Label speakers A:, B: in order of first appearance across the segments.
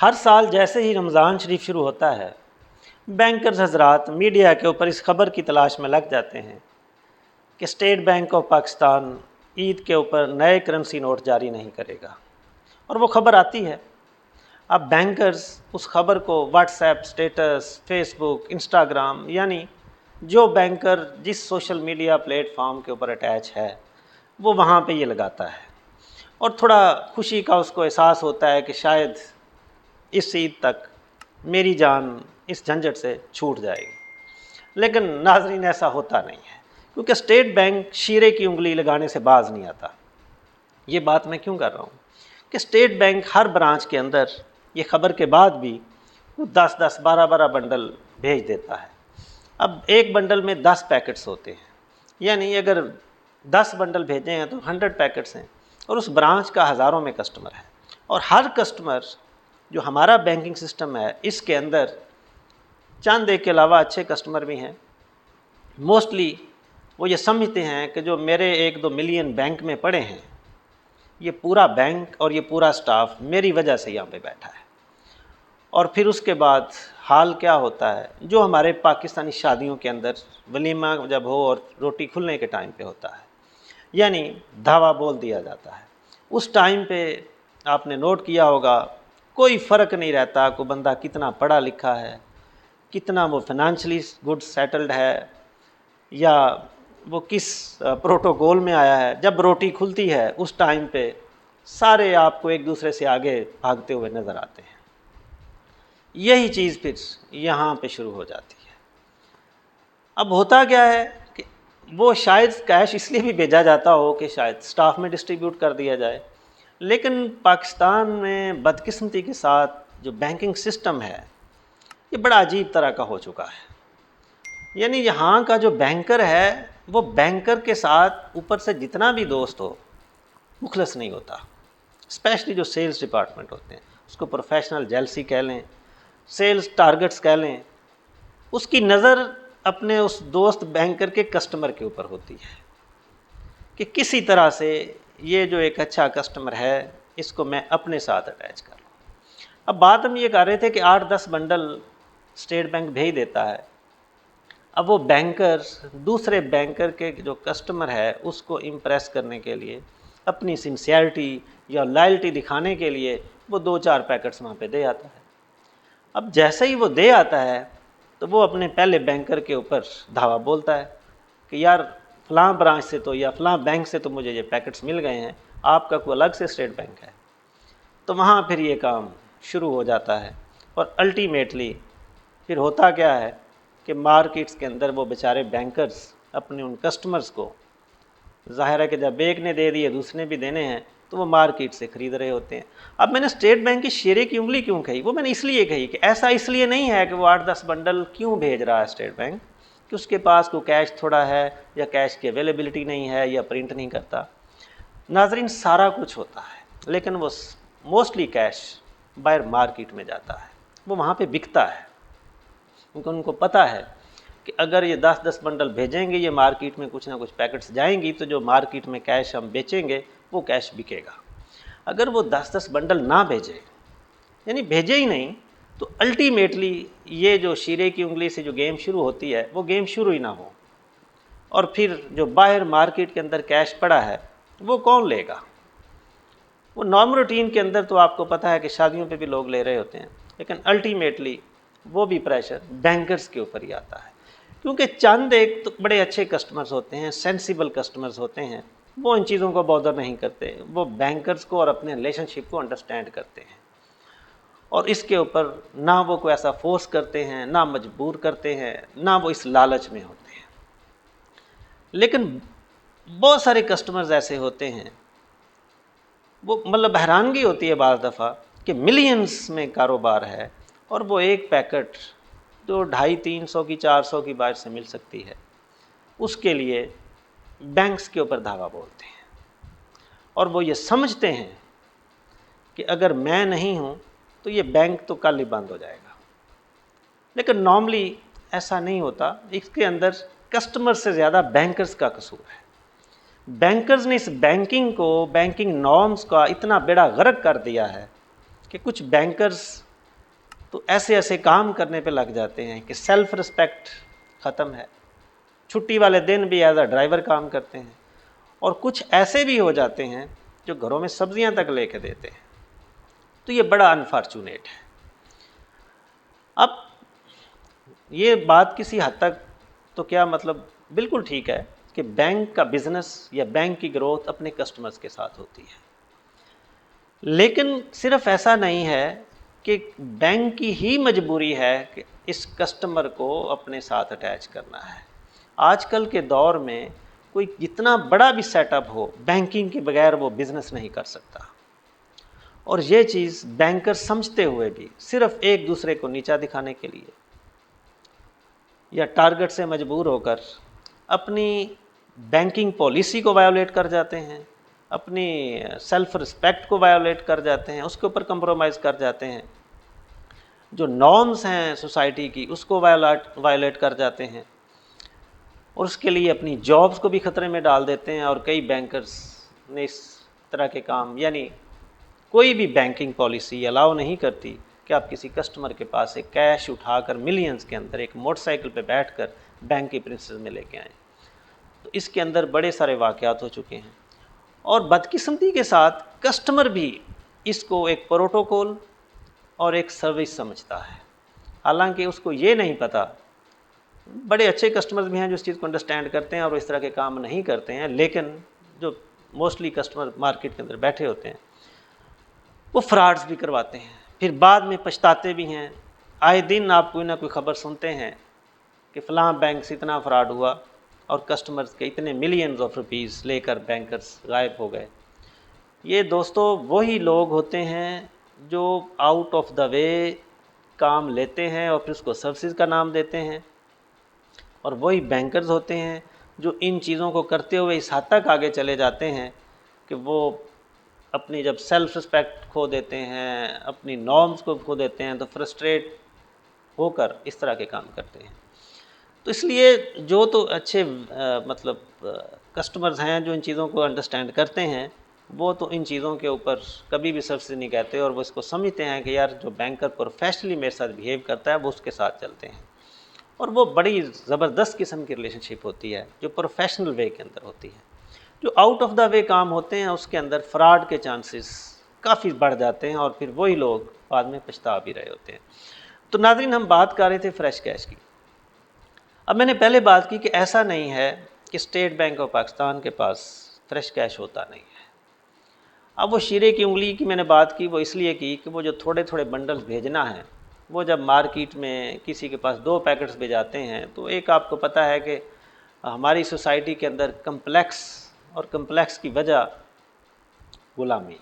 A: ہر سال جیسے ہی رمضان شریف شروع ہوتا ہے، بینکرز حضرات میڈیا کے اوپر اس خبر کی تلاش میں لگ جاتے ہیں کہ اسٹیٹ بینک آف پاکستان عید کے اوپر نئے کرنسی نوٹ جاری نہیں کرے گا، اور وہ خبر آتی ہے۔ اب بینکرز اس خبر کو واٹس ایپ اسٹیٹس، فیس بک، انسٹاگرام، یعنی جو بینکر جس سوشل میڈیا پلیٹ فارم کے اوپر اٹیچ ہے وہ وہاں پہ یہ لگاتا ہے، اور تھوڑا خوشی کا اس کو احساس ہوتا ہے کہ شاید اس عید تک میری جان اس جھنجھٹ سے چھوٹ جائے گی۔ لیکن ناظرین، ایسا ہوتا نہیں ہے، کیونکہ اسٹیٹ بینک شیرے کی انگلی لگانے سے باز نہیں آتا۔ یہ بات میں کیوں کر رہا ہوں کہ اسٹیٹ بینک ہر برانچ کے اندر یہ خبر کے بعد بھی وہ 10 12 بنڈل بھیج دیتا ہے۔ اب ایک بنڈل میں 10 پیکٹس ہوتے ہیں، یعنی اگر 10 بنڈل بھیجے ہیں تو 100 پیکٹس ہیں، اور اس برانچ کا ہزاروں میں کسٹمر ہے، اور ہر کسٹمر جو ہمارا بینکنگ سسٹم ہے اس کے اندر چند ایک کے علاوہ اچھے کسٹمر بھی ہیں۔ موسٹلی وہ یہ سمجھتے ہیں کہ جو میرے 1-2 ملین بینک میں پڑے ہیں، یہ پورا بینک اور یہ پورا سٹاف میری وجہ سے یہاں پہ بیٹھا ہے۔ اور پھر اس کے بعد حال کیا ہوتا ہے، جو ہمارے پاکستانی شادیوں کے اندر ولیمہ جب ہو اور روٹی کھلنے کے ٹائم پہ ہوتا ہے، یعنی دھاوا بول دیا جاتا ہے، اس ٹائم پہ آپ نے نوٹ کیا ہوگا کوئی فرق نہیں رہتا کوئی بندہ کتنا پڑھا لکھا ہے، کتنا وہ فائنانشلی گڈ سیٹلڈ ہے، یا وہ کس پروٹوکول میں آیا ہے۔ جب روٹی کھلتی ہے اس ٹائم پہ سارے آپ کو ایک دوسرے سے آگے بھاگتے ہوئے نظر آتے ہیں۔ یہی چیز پھر یہاں پہ شروع ہو جاتی ہے۔ اب ہوتا کیا ہے کہ وہ شاید کیش اس لیے بھی بھیجا جاتا ہو کہ شاید سٹاف میں ڈسٹریبیوٹ کر دیا جائے، لیکن پاکستان میں بدقسمتی کے ساتھ جو بینکنگ سسٹم ہے یہ بڑا عجیب طرح کا ہو چکا ہے۔ یعنی یہاں کا جو بینکر ہے وہ بینکر کے ساتھ اوپر سے جتنا بھی دوست ہو مخلص نہیں ہوتا، اسپیشلی جو سیلز ڈپارٹمنٹ ہوتے ہیں، اس کو پروفیشنل جیلسی کہہ لیں، سیلز ٹارگٹس کہہ لیں، اس کی نظر اپنے اس دوست بینکر کے کسٹمر کے اوپر ہوتی ہے کہ کسی طرح سے یہ جو ایک اچھا کسٹمر ہے اس کو میں اپنے ساتھ اٹیچ کر لوں۔ اب بات ہم یہ کر رہے تھے کہ 8-10 بنڈل اسٹیٹ بینک بھیج دیتا ہے۔ اب وہ بینکر دوسرے بینکر کے جو کسٹمر ہے اس کو امپریس کرنے کے لیے، اپنی سنسیئرٹی یا لائلٹی دکھانے کے لیے وہ 2-4 پیکٹس وہاں پہ دے آتا ہے۔ اب جیسے ہی وہ دے آتا ہے تو وہ اپنے پہلے بینکر کے اوپر دھاوا بولتا ہے کہ یار فلاں برانچ سے تو یا فلاں بینک سے تو مجھے یہ پیکٹس مل گئے ہیں، آپ کا کوئی الگ سے اسٹیٹ بینک ہے۔ تو وہاں پھر یہ کام شروع ہو جاتا ہے، اور الٹیمیٹلی پھر ہوتا کیا ہے کہ مارکیٹس کے اندر وہ بیچارے بینکرز اپنے ان کسٹمرز کو، ظاہر ہے کہ جب ایک نے دے دیے دوسرے نے بھی دینے ہیں تو وہ مارکیٹ سے خرید رہے ہوتے ہیں۔ اب میں نے اسٹیٹ بینک کی شیرے کی انگلی کیوں کہی، وہ میں نے اس لیے کہی کہ ایسا اس لیے نہیں ہے کہ وہ 8-10 بنڈل کیوں بھیج رہا ہے اسٹیٹ بینک کہ اس کے پاس کوئی کیش تھوڑا ہے یا کیش کی اویلیبلٹی نہیں ہے یا پرنٹ نہیں کرتا۔ ناظرین، سارا کچھ ہوتا ہے، لیکن وہ موسٹلی کیش باہر مارکیٹ میں جاتا ہے، وہ وہاں پہ بکتا ہے، کیونکہ ان کو پتہ ہے کہ اگر یہ 10 بنڈل بھیجیں گے، یہ مارکیٹ میں کچھ نہ کچھ پیکٹس جائیں گی، تو جو مارکیٹ میں کیش ہم بیچیں گے وہ کیش بکے گا۔ اگر وہ 10 بنڈل نہ بھیجے، یعنی بھیجے ہی نہیں، تو الٹیمیٹلی یہ جو شیرے کی انگلی سے جو گیم شروع ہوتی ہے وہ گیم شروع ہی نہ ہو، اور پھر جو باہر مارکیٹ کے اندر کیش پڑا ہے وہ کون لے گا؟ وہ نارمل روٹین کے اندر تو آپ کو پتہ ہے کہ شادیوں پہ بھی لوگ لے رہے ہوتے ہیں، لیکن الٹیمیٹلی وہ بھی پریشر بینکرز کے اوپر ہی آتا ہے، کیونکہ چند ایک تو بڑے اچھے کسٹمرز ہوتے ہیں، سینسیبل کسٹمرز ہوتے ہیں، وہ ان چیزوں کو بادر نہیں کرتے، وہ بینکرز کو اور اپنے ریلیشن شپ کو انڈرسٹینڈ کرتے ہیں، اور اس کے اوپر نہ وہ کوئی ایسا فورس کرتے ہیں، نہ مجبور کرتے ہیں، نہ وہ اس لالچ میں ہوتے ہیں۔ لیکن بہت سارے کسٹمرز ایسے ہوتے ہیں، وہ مطلب حیرانگی ہوتی ہے بعض دفعہ کہ ملینز میں کاروبار ہے، اور وہ ایک پیکٹ جو 250-300 کی 400 کی باہر سے مل سکتی ہے اس کے لیے بینکس کے اوپر دھاوا بولتے ہیں، اور وہ یہ سمجھتے ہیں کہ اگر میں نہیں ہوں تو یہ بینک تو کل ہی بند ہو جائے گا۔ لیکن نارملی ایسا نہیں ہوتا، اس کے اندر کسٹمر سے زیادہ بینکرز کا قصور ہے۔ بینکرز نے اس بینکنگ کو، بینکنگ نارمز کا اتنا بیڑا غرق کر دیا ہے کہ کچھ بینکرز تو ایسے ایسے کام کرنے پہ لگ جاتے ہیں کہ سیلف رسپیکٹ ختم ہے. چھٹی والے دن بھی ایز اے ڈرائیور کام کرتے ہیں، اور کچھ ایسے بھی ہو جاتے ہیں جو گھروں میں سبزیاں تک لے کے دیتے ہیں. تو یہ بڑا انفارچونیٹ ہے. اب یہ بات کسی حد تک تو کیا مطلب بالکل ٹھیک ہے کہ بینک کا بزنس یا بینک کی گروتھ اپنے کسٹمرز کے ساتھ ہوتی ہے، لیکن صرف ایسا نہیں ہے کہ بینک کی ہی مجبوری ہے کہ اس کسٹمر کو اپنے ساتھ اٹیچ کرنا ہے. آج کل کے دور میں کوئی جتنا بڑا بھی سیٹ اپ ہو، بینکنگ کے بغیر وہ بزنس نہیں کر سکتا. اور یہ چیز بینکر سمجھتے ہوئے بھی صرف ایک دوسرے کو نیچا دکھانے کے لیے یا ٹارگٹ سے مجبور ہو کر اپنی بینکنگ پالیسی کو وائیولیٹ کر جاتے ہیں، اپنی سیلف رسپیکٹ کو وائیولیٹ کر جاتے ہیں، اس کے اوپر کمپرومائز کر جاتے ہیں، جو نارمز ہیں سوسائٹی کی اس کو وائیولیٹ کر جاتے ہیں، اور اس کے لیے اپنی جابز کو بھی خطرے میں ڈال دیتے ہیں. اور کئی بینکرز نے اس طرح کے کام، یعنی کوئی بھی بینکنگ پالیسی الاؤ نہیں کرتی کہ آپ کسی کسٹمر کے پاس سے کیش اٹھا کر ملینز کے اندر ایک موٹر سائیکل پہ بیٹھ کر بینک کی پرنسز میں لے کے آئیں. تو اس کے اندر بڑے سارے واقعات ہو چکے ہیں، اور بدقسمتی کے ساتھ کسٹمر بھی اس کو ایک پروٹوکول اور ایک سروس سمجھتا ہے، حالانکہ اس کو یہ نہیں پتہ. بڑے اچھے کسٹمرز بھی ہیں جو اس چیز کو انڈرسٹینڈ کرتے ہیں اور اس طرح کے کام نہیں کرتے ہیں، لیکن جو موسٹلی کسٹمر مارکیٹ کے اندر بیٹھے ہوتے ہیں وہ فراڈز بھی کرواتے ہیں، پھر بعد میں پچھتاتے بھی ہیں. آئے دن آپ کوئی نہ کوئی خبر سنتے ہیں کہ فلاں بینک سے اتنا فراڈ ہوا اور کسٹمرز کے اتنے ملینز آف روپیز لے کر بینکرز غائب ہو گئے. یہ دوستو وہی لوگ ہوتے ہیں جو آؤٹ آف دا وے کام لیتے ہیں اور پھر اس کو سروسز کا نام دیتے ہیں، اور وہی بینکرز ہوتے ہیں جو ان چیزوں کو کرتے ہوئے اس حد تک آگے چلے جاتے ہیں کہ وہ اپنی جب سیلف رسپیکٹ کھو دیتے ہیں، اپنی نارمز کو کھو دیتے ہیں، تو فرسٹریٹ ہو کر اس طرح کے کام کرتے ہیں. تو اس لیے جو تو اچھے مطلب کسٹمرز ہیں جو ان چیزوں کو انڈرسٹینڈ کرتے ہیں، وہ تو ان چیزوں کے اوپر کبھی بھی سرس نہیں کہتے، اور وہ اس کو سمجھتے ہیں کہ یار جو بینکر پروفیشنلی میرے ساتھ بیہیو کرتا ہے وہ اس کے ساتھ چلتے ہیں. اور وہ بڑی زبردست قسم کی ریلیشن شپ ہوتی ہے جو پروفیشنل وے کے اندر ہوتی ہے. جو آؤٹ آف دا وے کام ہوتے ہیں اس کے اندر فراڈ کے چانسز کافی بڑھ جاتے ہیں، اور پھر وہی لوگ بعد میں پچھتا بھی رہے ہوتے ہیں. تو ناظرین، ہم بات کر رہے تھے فریش کیش کی. اب میں نے پہلے بات کی کہ ایسا نہیں ہے کہ اسٹیٹ بینک آف پاکستان کے پاس فریش کیش ہوتا نہیں ہے. اب وہ شیرے کی انگلی کی میں نے بات کی، وہ اس لیے کی کہ وہ جو تھوڑے تھوڑے بنڈلز بھیجنا ہے، وہ جب مارکیٹ میں کسی کے پاس 2 پیکٹس بھیجاتے ہیں، تو ایک آپ کو پتہ ہے کہ ہماری سوسائٹی کے اندر کمپلیکس، اور کمپلیکس کی وجہ غلامی،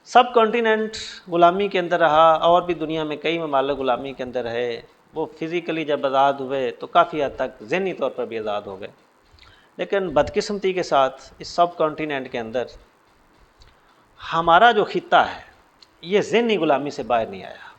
A: سب کانٹیننٹ غلامی کے اندر رہا، اور بھی دنیا میں کئی ممالک غلامی کے اندر رہے. وہ فزیکلی جب آزاد ہوئے تو کافی حد تک ذہنی طور پر بھی آزاد ہو گئے، لیکن بدقسمتی کے ساتھ اس سب کانٹیننٹ کے اندر ہمارا جو خطہ ہے یہ ذہنی غلامی سے باہر نہیں آیا.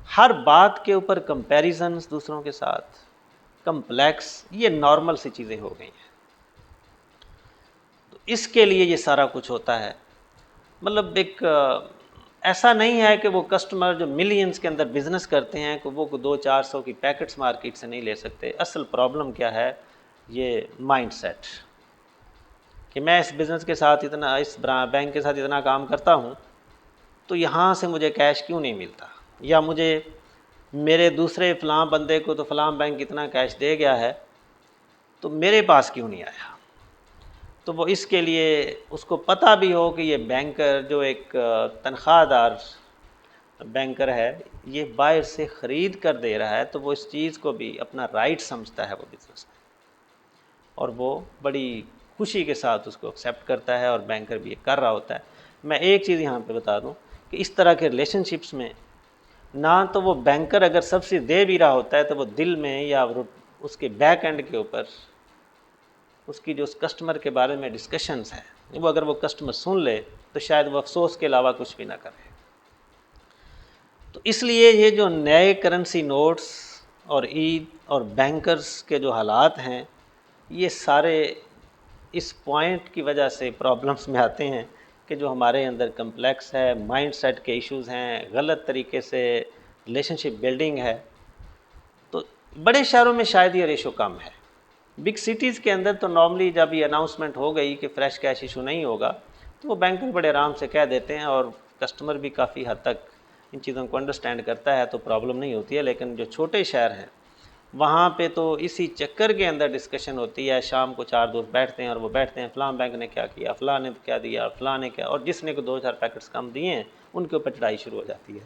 A: ہر بات کے اوپر کمپیریزنز دوسروں کے ساتھ، کمپلیکس، یہ نارمل سی چیزیں ہو گئی ہیں. تو اس کے لیے یہ سارا کچھ ہوتا ہے. مطلب ایک ایسا نہیں ہے کہ وہ کسٹمر جو ملینز کے اندر بزنس کرتے ہیں کہ وہ 200-400 کی پیکٹس مارکیٹ سے نہیں لے سکتے. اصل پرابلم کیا ہے؟ یہ مائنڈ سیٹ، کہ میں اس بزنس کے ساتھ اتنا، اس بینک کے ساتھ اتنا کام کرتا ہوں تو یہاں سے مجھے کیش کیوں نہیں ملتا، یا مجھے میرے دوسرے فلاں بندے کو تو فلاں بینک اتنا کیش دے گیا ہے تو میرے پاس کیوں نہیں آیا. تو وہ اس کے لیے اس کو پتہ بھی ہو کہ یہ بینکر جو ایک تنخواہ دار بینکر ہے یہ باہر سے خرید کر دے رہا ہے، تو وہ اس چیز کو بھی اپنا رائٹ سمجھتا ہے وہ بزنس میں، اور وہ بڑی خوشی کے ساتھ اس کو ایکسیپٹ کرتا ہے، اور بینکر بھی یہ کر رہا ہوتا ہے. میں ایک چیز یہاں پہ بتا دوں کہ اس طرح کے ریلیشن شپس میں نہ تو وہ بینکر اگر سبسڈی دے بھی رہا ہوتا ہے تو وہ دل میں یا اس کے بیک اینڈ کے اوپر اس کی جو اس کسٹمر کے بارے میں ڈسکشنز ہیں، وہ اگر وہ کسٹمر سن لے تو شاید وہ افسوس کے علاوہ کچھ بھی نہ کرے. تو اس لیے یہ جو نئے کرنسی نوٹس اور عید اور بینکرز کے جو حالات ہیں، یہ سارے اس پوائنٹ کی وجہ سے پرابلمس میں آتے ہیں کہ جو ہمارے اندر کمپلیکس ہے، مائنڈ سیٹ کے ایشوز ہیں، غلط طریقے سے ریلیشن شپ بلڈنگ ہے، تو بڑے شہروں میں شاید یہ ریشو کم ہے۔ بگ سٹیز کے اندر تو نارملی جب یہ اناؤنسمنٹ ہو گئی کہ فریش کیش ایشو نہیں ہوگا تو وہ بینکر بڑے آرام سے کہہ دیتے ہیں، اور کسٹمر بھی کافی حد تک ان چیزوں کو انڈرسٹینڈ کرتا ہے، تو پرابلم نہیں ہوتی ہے۔ لیکن جو چھوٹے شہر ہیں وہاں پہ تو اسی چکر کے اندر ڈسکشن ہوتی ہے، شام کو 4 دوست بیٹھتے ہیں اور وہ بیٹھتے ہیں فلاں بینک نے کیا کیا، فلاں نے کیا دیا، فلاں نے کیا، اور جس نے کو 2 4 پیکٹس کم دیے ہیں ان کے اوپر چڑھائی شروع ہو جاتی ہے۔